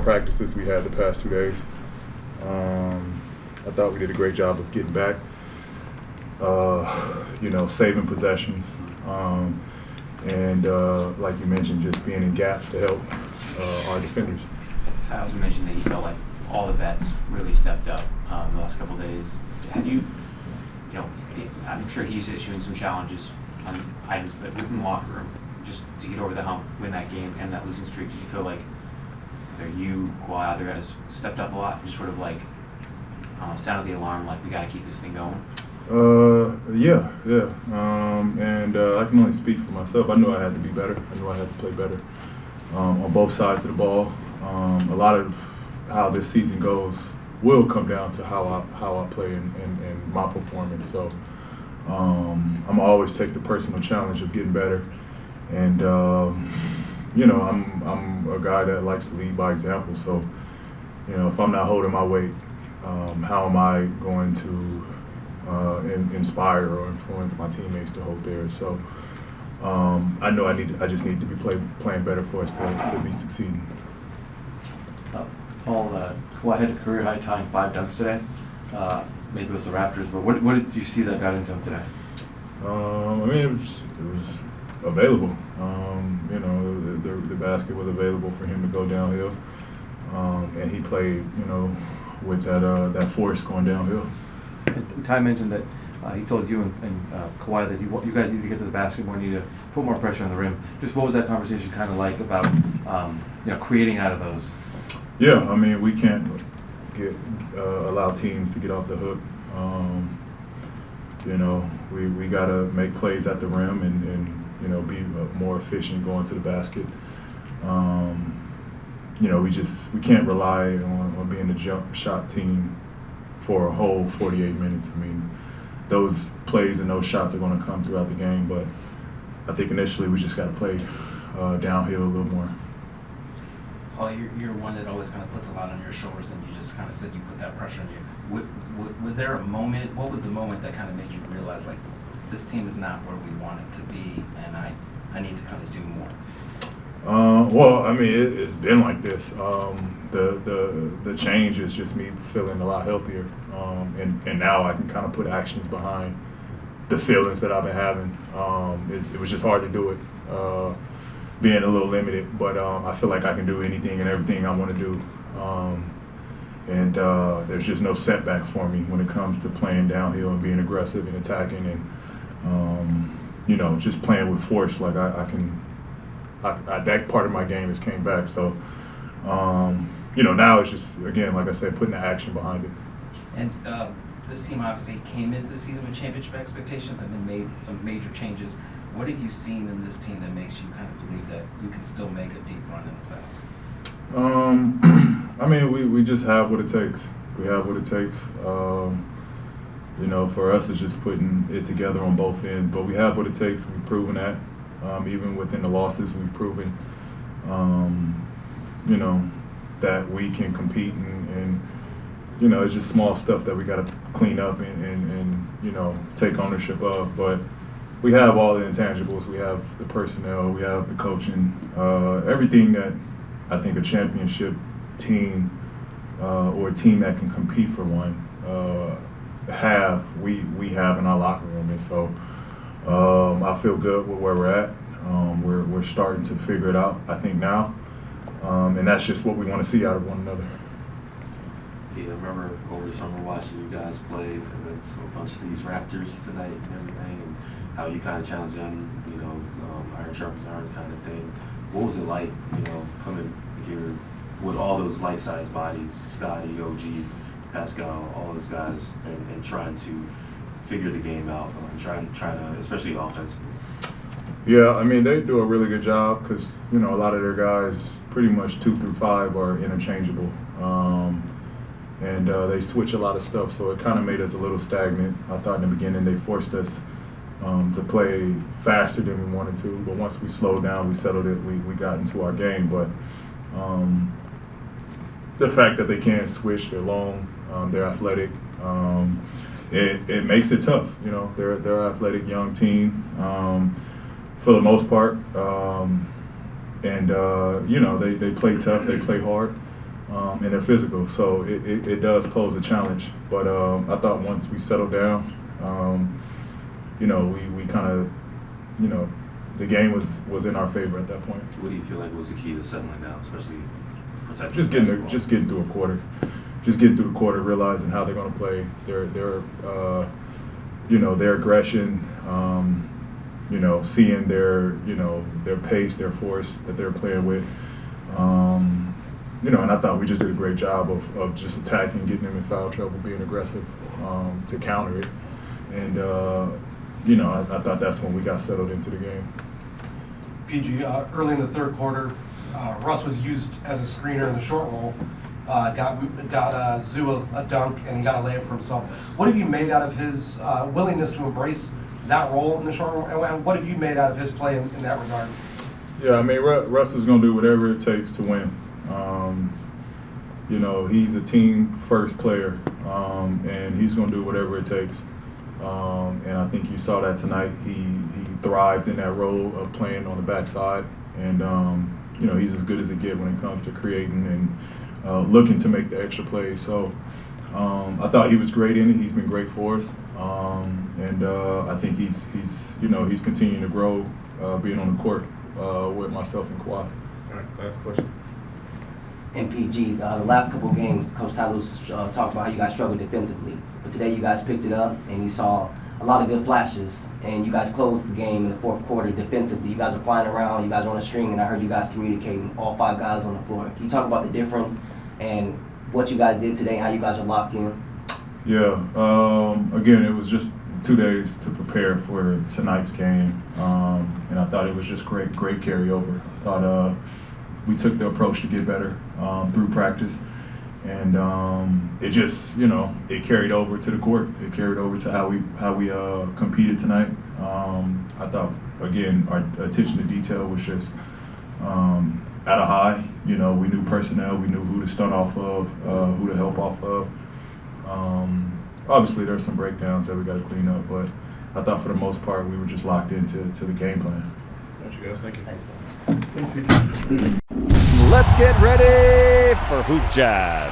practices we had the past 2 days. I thought we did a great job of getting back, saving possessions, and like you mentioned, just being in gaps to help our defenders. I also mentioned that you felt like all the vets really stepped up the last couple of days. Have you, I'm sure he's issuing some challenges on items, but within the locker room, just to get over the hump, win that game, and that losing streak, did you feel like you, Kawhi, other guys stepped up a lot, just sort of like sounded the alarm, like we got to keep this thing going? Yeah. I can only speak for myself. I knew I had to be better. I knew I had to play better on both sides of the ball. A lot of how this season goes will come down to how I play and my performance. So I'm always take the personal challenge of getting better, and I'm a guy that likes to lead by example. So if I'm not holding my weight, how am I going to inspire or influence my teammates to hold theirs? So I know I just need to be playing better for us to be succeeding. Paul, Kawhi had a career high tying 5 dunks today. Maybe it was the Raptors, but what did you see that got into him today? It was available. The basket was available for him to go downhill, and he played, with that force going downhill. And Ty mentioned that he told you and Kawhi that you guys need to get to the basket more, need to put more pressure on the rim. Just what was that conversation kind of like about creating out of those? Yeah, we can't allow teams to get off the hook. We got to make plays at the rim and be more efficient going to the basket. We can't rely on being a jump shot team for a whole 48 minutes. Those plays and those shots are going to come throughout the game, but I think initially we just got to play downhill a little more. Paul, you're one that always kind of puts a lot on your shoulders, and you just kind of said you put that pressure on you. Was there a moment, what was the moment that kind of made you realize, like, this team is not where we want it to be, and I need to kind of do more? It's been like this. The change is just me feeling a lot healthier, and now I can kind of put actions behind the feelings that I've been having. It was just hard to do it, being a little limited, but I feel like I can do anything and everything I want to do, and there's just no setback for me when it comes to playing downhill and being aggressive and attacking, and just playing with force. Like that part of my game has came back. So now it's just, again, like I said, putting the action behind it. And this team obviously came into the season with championship expectations and then made some major changes. What have you seen in this team that makes you kind of believe that you can still make a deep run in the playoffs? We just have what it takes. We have what it takes. For us, it's just putting it together on both ends. But we have what it takes. We've proven that. Even within the losses, we've proven, that we can compete, and it's just small stuff that we got to clean up and take ownership of. But we have all the intangibles. We have the personnel. We have the coaching. Everything that I think a championship team or a team that can compete for one we have in our locker room. And so I feel good with where we're at. We're starting to figure it out, I think, now. And that's just what we want to see out of one another. Yeah, I remember over the summer watching you guys play against a bunch of these Raptors tonight and everything, and how you kind of challenge them, iron sharpens iron kind of thing. What was it like, coming here with all those light-sized bodies, Scotty, OG, Pascal, all those guys, and trying to figure the game out, trying to, especially offensively? Yeah, they do a really good job because, a lot of their guys, pretty much 2 through 5, are interchangeable. And they switch a lot of stuff, so it kind of made us a little stagnant. I thought in the beginning they forced us to play faster than we wanted to, but once we slowed down, we settled it, we got into our game. But the fact that they can switch, they're long, they're athletic, it makes it tough. They're an athletic young team for the most part, and they play tough, they play hard. and they're physical, so it does pose a challenge. But I thought once we settled down, we kind of, the game was in our favor at that point. What do you feel like was the key to settling down, especially protecting Just getting through a quarter, realizing how they're going to play, their aggression, seeing their pace, their force that they're playing with. And I thought we just did a great job of just attacking, getting them in foul trouble, being aggressive to counter it. And, I thought that's when we got settled into the game. PG, early in the third quarter, Russ was used as a screener in the short roll, got Zoo a dunk, and he got a layup for himself. What have you made out of his willingness to embrace that role in the short roll, and what have you made out of his play in that regard? Yeah, I mean, Russ is going to do whatever it takes to win. He's a team-first player, and he's going to do whatever it takes. And I think you saw that tonight. He thrived in that role of playing on the backside, and he's as good as it gets when it comes to creating and looking to make the extra plays. So I thought he was great in it. He's been great for us, and I think he's continuing to grow, being on the court with myself and Kawhi. All right, last question. MPG, the last couple of games, Coach Tyler's talked about how you guys struggled defensively. But today you guys picked it up, and he saw a lot of good flashes, and you guys closed the game in the fourth quarter defensively. You guys were flying around, you guys were on a string, and I heard you guys communicating, all 5 guys on the floor. Can you talk about the difference and what you guys did today, how you guys are locked in? Yeah, again, it was just 2 days to prepare for tonight's game, and I thought it was just great carryover. I thought we took the approach to get better through practice, and it just, it carried over to the court. It carried over to how we competed tonight. I thought, again, our attention to detail was just at a high. We knew personnel, we knew who to start off of, who to help off of. Obviously, there's some breakdowns that we got to clean up, but I thought for the most part we were just locked into the game plan. Thank you, guys. Thank you. Thanks, man. Let's get ready for Hoop Jab.